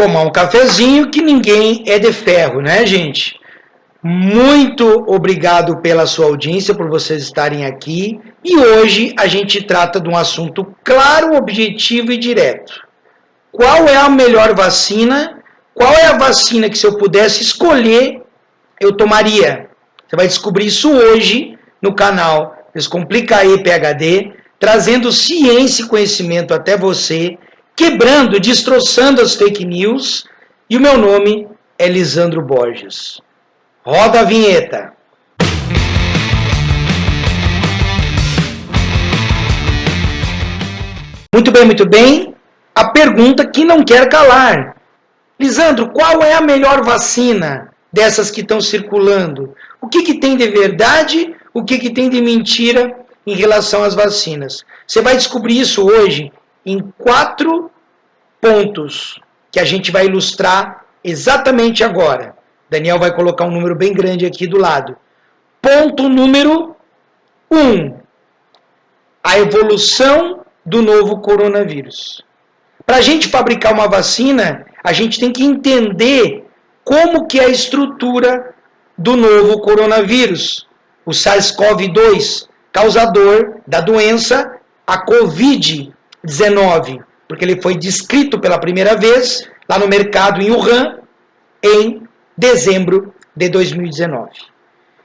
tomar um cafezinho, que ninguém é de ferro, né, gente? Muito obrigado pela sua audiência, por vocês estarem aqui. E hoje a gente trata de um assunto claro, objetivo e direto. Qual é a melhor vacina? Qual é a vacina que, se eu pudesse escolher, eu tomaria? Você vai descobrir isso hoje no canal Descomplica aí PhD, trazendo ciência e conhecimento até você, quebrando, destroçando as fake news. E o meu nome é Lisandro Borges. Roda a vinheta. Muito bem, muito bem. A pergunta que não quer calar. Lisandro, qual é a melhor vacina dessas que estão circulando? O que tem de verdade, o que tem de mentira em relação às vacinas? Você vai descobrir isso hoje em 4 pontos que a gente vai ilustrar exatamente agora. Daniel vai colocar um número bem grande aqui do lado. Ponto número 1. A evolução do novo coronavírus. Para a gente fabricar uma vacina, a gente tem que entender como que é a estrutura do novo coronavírus, o SARS-CoV-2, causador da doença, a Covid-19, porque ele foi descrito pela primeira vez lá no mercado em Wuhan, em dezembro de 2019.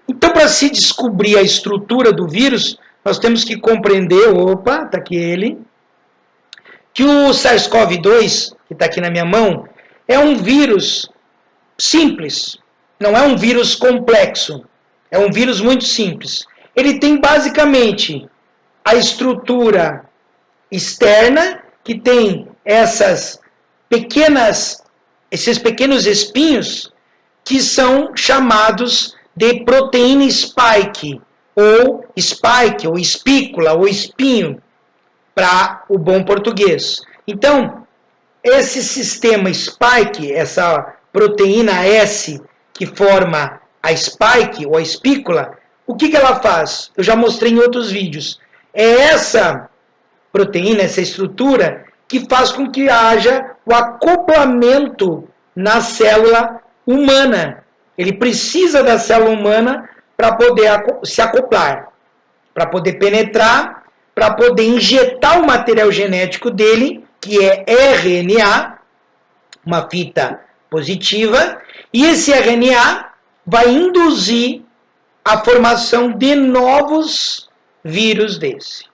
Então, para se descobrir a estrutura do vírus, nós temos que compreender, está aqui ele, que o SARS-CoV-2, que está aqui na minha mão, é um vírus simples, não é um vírus complexo, é um vírus muito simples. Ele tem basicamente a estrutura externa, que tem esses pequenos espinhos, que são chamados de proteína spike, ou espícula, ou espinho, para o bom português. Então, esse sistema spike, essa proteína S que forma a spike, ou a espícula, o que ela faz? Eu já mostrei em outros vídeos. É essa proteína, essa estrutura, que faz com que haja o acoplamento na célula humana. Ele precisa da célula humana para poder se acoplar, para poder penetrar, para poder injetar o material genético dele, que é RNA, uma fita positiva, e esse RNA vai induzir a formação de novos vírus desse.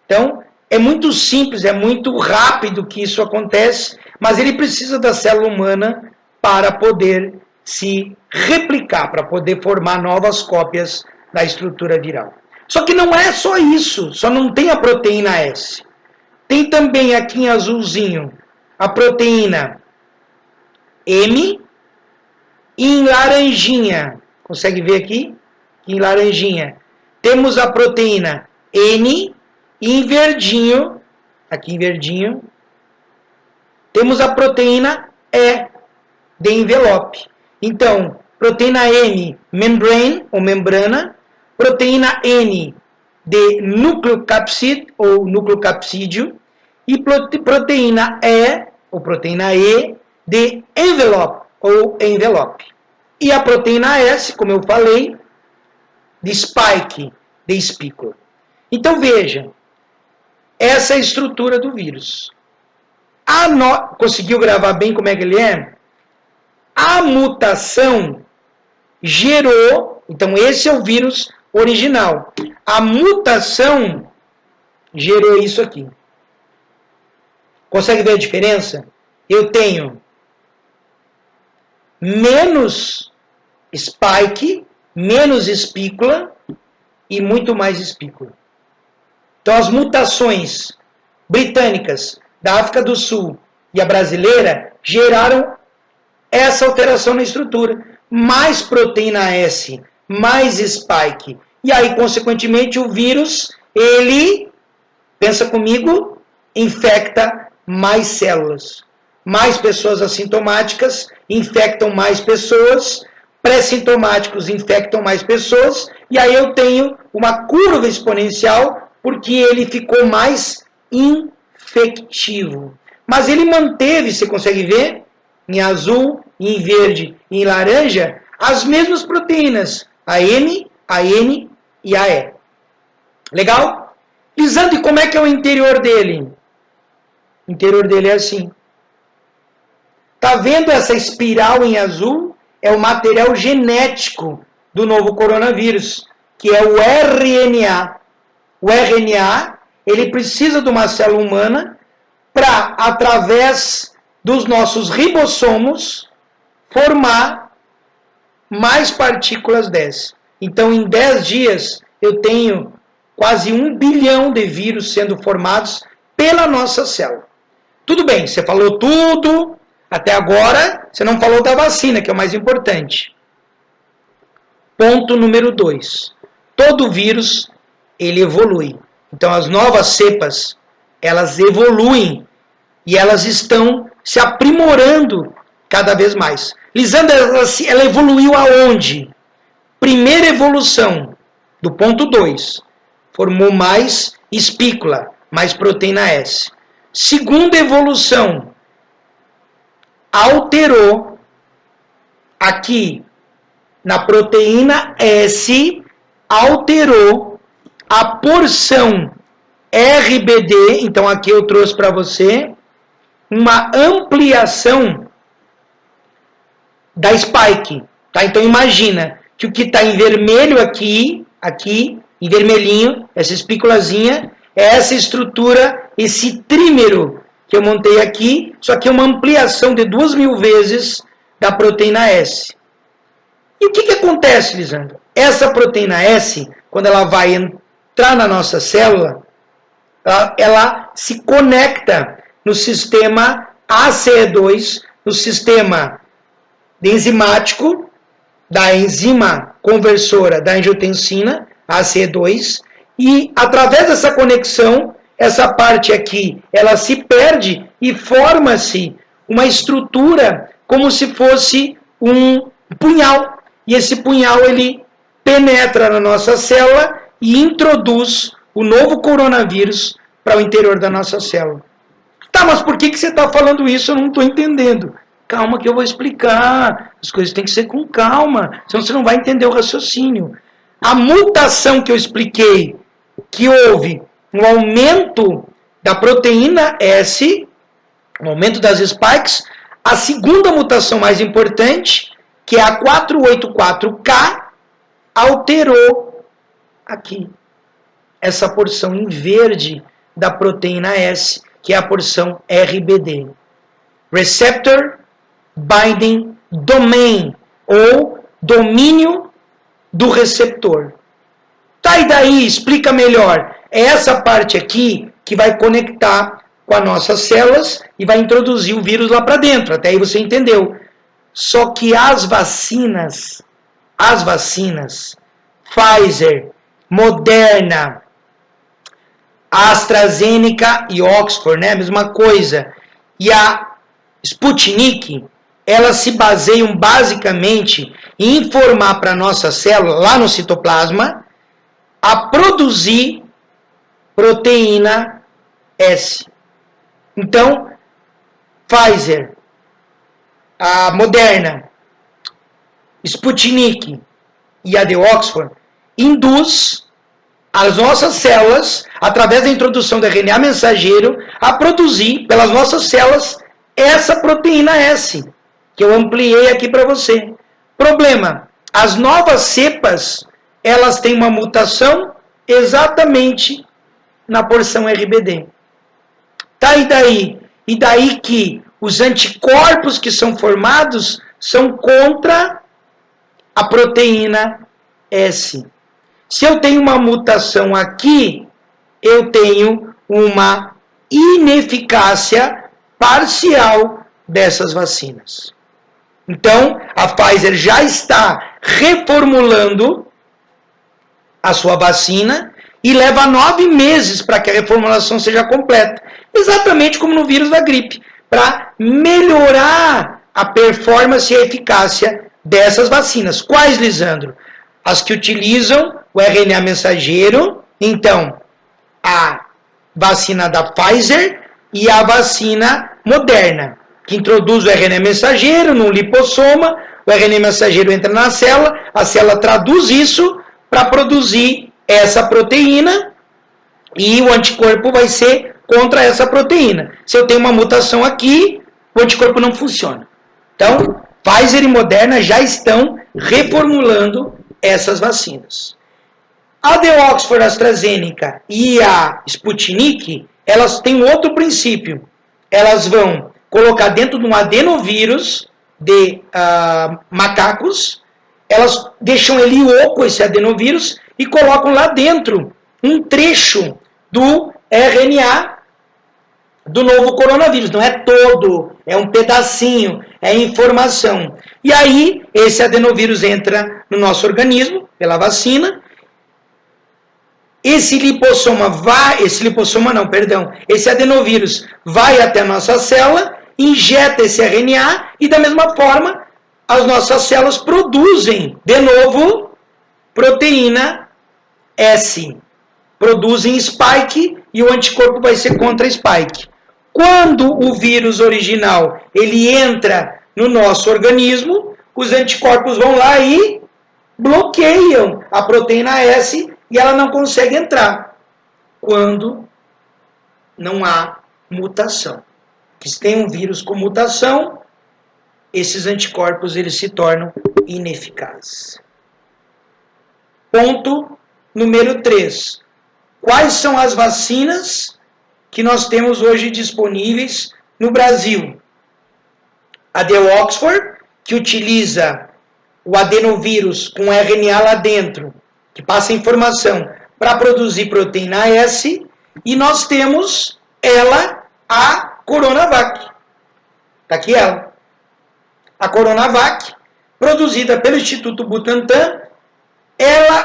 Então, é muito simples, é muito rápido que isso acontece, mas ele precisa da célula humana para poder se replicar, para poder formar novas cópias da estrutura viral. Só que não é só isso, só não tem a proteína S. Tem também aqui em azulzinho a proteína M, e em laranjinha, consegue ver aqui? Em laranjinha, temos a proteína N, e em verdinho, aqui em verdinho, temos a proteína E, de envelope. Então, proteína M, membrane, ou membrana, proteína N, de nucleocapsid, ou nucleocapsídeo, e proteína E, ou proteína E, de envelope, ou envelope. E a proteína S, como eu falei, de spike, de espícula. Então, veja, essa é a estrutura do vírus. Conseguiu gravar bem como é que ele é? A mutação gerou, então esse é o vírus original. A mutação gerou isso aqui. Consegue ver a diferença? Eu tenho menos spike, menos espícula e muito mais espícula. Então as mutações britânicas, da África do Sul e a brasileira geraram essa alteração na estrutura. Mais proteína S, mais spike. E aí, consequentemente, o vírus, ele, pensa comigo, infecta mais células. Mais pessoas assintomáticas infectam mais pessoas, pré-sintomáticos infectam mais pessoas, e aí eu tenho uma curva exponencial, porque ele ficou mais infectivo. Mas ele manteve, você consegue ver? em azul, em verde e em laranja, as mesmas proteínas, a N, a N e a E. Legal? Lisandro, e como é que é o interior dele? O interior dele é assim. Tá vendo essa espiral em azul? É o material genético do novo coronavírus, que é o RNA. O RNA, ele precisa de uma célula humana para, através dos nossos ribossomos, formar mais partículas dessas. Então, em 10 dias, eu tenho quase 1 bilhão de vírus sendo formados pela nossa célula. Tudo bem, você falou tudo, até agora você não falou da vacina, que é o mais importante. Ponto número 2. Todo vírus, ele evolui. Então, as novas cepas, elas evoluem e elas estão se aprimorando cada vez mais. Lisandra, ela evoluiu aonde? Primeira evolução, do ponto 2, formou mais espícula, mais proteína S. Segunda evolução, alterou aqui na proteína S, alterou a porção RBD, então aqui eu trouxe para você uma ampliação da spike, tá? Então imagina que o que está em vermelho aqui, em vermelhinho, essa espículazinha, é essa estrutura, esse trímero que eu montei aqui, só que é uma ampliação de 2.000 vezes da proteína S. E o que acontece, Lisandro? Essa proteína S, quando ela vai entrar na nossa célula, ela se conecta no sistema ACE2, no sistema enzimático da enzima conversora da angiotensina, ACE2, e através dessa conexão, essa parte aqui, ela se perde e forma-se uma estrutura como se fosse um punhal. E esse punhal, ele penetra na nossa célula e introduz o novo coronavírus para o interior da nossa célula. Tá, mas por que você está falando isso? Eu não estou entendendo. Calma que eu vou explicar. As coisas têm que ser com calma, senão você não vai entender o raciocínio. A mutação que eu expliquei, que houve um aumento da proteína S, um aumento das spikes, a segunda mutação mais importante, que é a 484K, alterou aqui essa porção em verde da proteína S, que é a porção RBD. Receptor Binding Domain, ou domínio do receptor. Tá, e daí, explica melhor. É essa parte aqui que vai conectar com as nossas células e vai introduzir o vírus lá para dentro. Até aí você entendeu. Só que as vacinas, Pfizer, Moderna, AstraZeneca e Oxford, né? A mesma coisa. E a Sputnik, elas se baseiam basicamente em informar para a nossa célula, lá no citoplasma, a produzir proteína S. Então, Pfizer, a Moderna, Sputnik e a de Oxford induz as nossas células, através da introdução do RNA mensageiro, a produzir pelas nossas células essa proteína S, que eu ampliei aqui para você. Problema, as novas cepas, elas têm uma mutação exatamente na porção RBD. Tá, e daí? E daí que os anticorpos que são formados são contra a proteína S. Se eu tenho uma mutação aqui, eu tenho uma ineficácia parcial dessas vacinas. Então, a Pfizer já está reformulando a sua vacina e leva 9 meses para que a reformulação seja completa. Exatamente como no vírus da gripe, para melhorar a performance e a eficácia dessas vacinas. Quais, Lisandro? As que utilizam o RNA mensageiro, então, a vacina da Pfizer e a vacina Moderna. que introduz o RNA mensageiro no lipossoma, o RNA mensageiro entra na célula, a célula traduz isso para produzir essa proteína e o anticorpo vai ser contra essa proteína. Se eu tenho uma mutação aqui, o anticorpo não funciona. Então, Pfizer e Moderna já estão reformulando essas vacinas. A de Oxford, AstraZeneca e a Sputnik, elas têm outro princípio. Elas vão colocar dentro de um adenovírus de macacos, elas deixam ele oco, esse adenovírus, e colocam lá dentro um trecho do RNA do novo coronavírus. Não é todo, é um pedacinho, é informação. E aí, esse adenovírus entra no nosso organismo, pela vacina. Esse adenovírus vai até a nossa célula, injeta esse RNA e da mesma forma as nossas células produzem de novo proteína S. Produzem spike e o anticorpo vai ser contra spike. Quando o vírus original ele entra no nosso organismo, os anticorpos vão lá e bloqueiam a proteína S e ela não consegue entrar quando não há mutação. Se tem um vírus com mutação, esses anticorpos eles se tornam ineficazes. Ponto número 3. Quais são as vacinas que nós temos hoje disponíveis no Brasil? A de Oxford, que utiliza o adenovírus com RNA lá dentro, que passa informação para produzir proteína S, e nós temos ela, a Coronavac. Está aqui ela. A Coronavac, produzida pelo Instituto Butantan,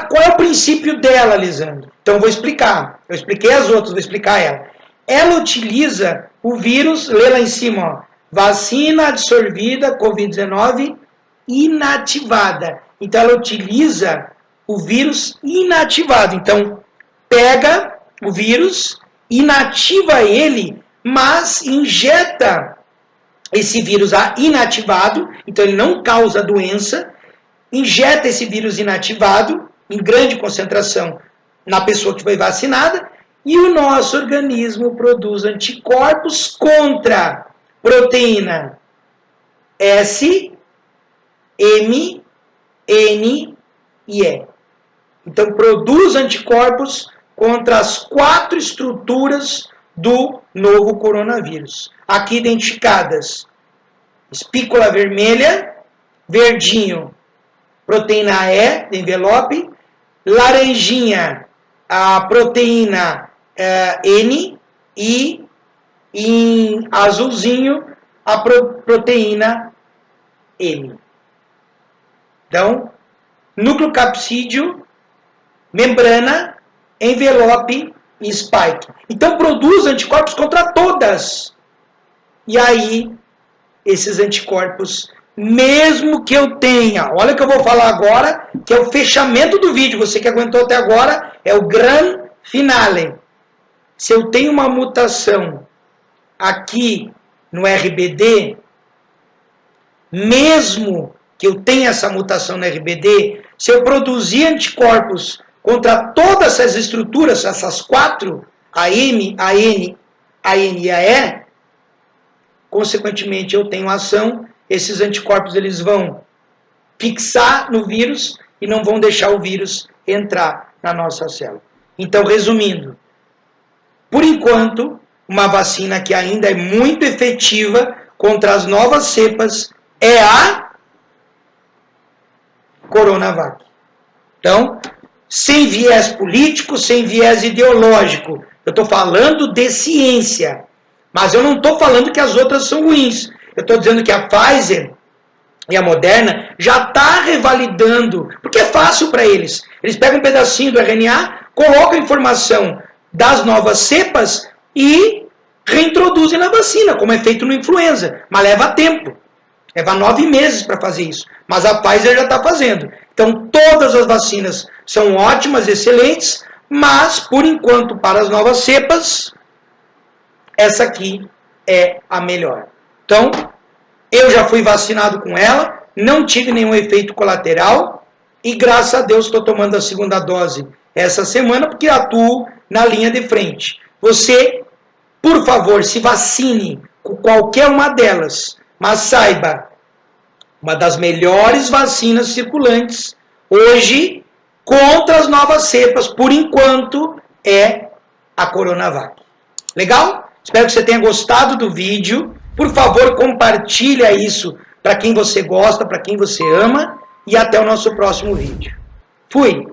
qual é o princípio dela, Lisandro? Então eu vou explicar. Eu expliquei as outras, vou explicar ela. Ela utiliza o vírus, lê lá em cima, ó, vacina absorvida Covid-19 inativada. Então ela utiliza o vírus inativado. Então pega o vírus, inativa ele, mas injeta esse vírus inativado, então ele não causa doença, injeta esse vírus inativado em grande concentração na pessoa que foi vacinada, e o nosso organismo produz anticorpos contra proteína S, M, N e E. Então produz anticorpos contra as 4 estruturas do novo coronavírus. Aqui identificadas: espícula vermelha, verdinho, proteína E, de envelope, laranjinha, a proteína N, e em azulzinho, a proteína M. Então, núcleo capsídeo, membrana, envelope e spike. Então produz anticorpos contra todas. E aí, esses anticorpos, mesmo que eu tenha, olha o que eu vou falar agora, que é o fechamento do vídeo, você que aguentou até agora, é o gran finale. Se eu tenho uma mutação aqui no RBD, mesmo que eu tenha essa mutação no RBD, se eu produzir anticorpos contra todas essas estruturas, essas 4, a M, a N, a N e a E, consequentemente eu tenho ação, esses anticorpos eles vão fixar no vírus e não vão deixar o vírus entrar na nossa célula. Então, resumindo, por enquanto, uma vacina que ainda é muito efetiva contra as novas cepas é a Coronavac. Então, sem viés político, sem viés ideológico. Eu estou falando de ciência. Mas eu não estou falando que as outras são ruins. Eu estou dizendo que a Pfizer e a Moderna já está revalidando, porque é fácil para eles. Eles pegam um pedacinho do RNA, colocam a informação das novas cepas e reintroduzem na vacina, como é feito no influenza. Mas leva tempo. Leva 9 meses para fazer isso. Mas a Pfizer já está fazendo. Então, todas as vacinas são ótimas, excelentes, mas, por enquanto, para as novas cepas, essa aqui é a melhor. Então, Eu já fui vacinado com ela, não tive nenhum efeito colateral e graças a Deus estou tomando a segunda dose essa semana porque atuo na linha de frente. Você, por favor, se vacine com qualquer uma delas, mas saiba, uma das melhores vacinas circulantes hoje contra as novas cepas, por enquanto, é a Coronavac. Legal? Espero que você tenha gostado do vídeo. Por favor, compartilha isso para quem você gosta, para quem você ama. E até o nosso próximo vídeo. Fui!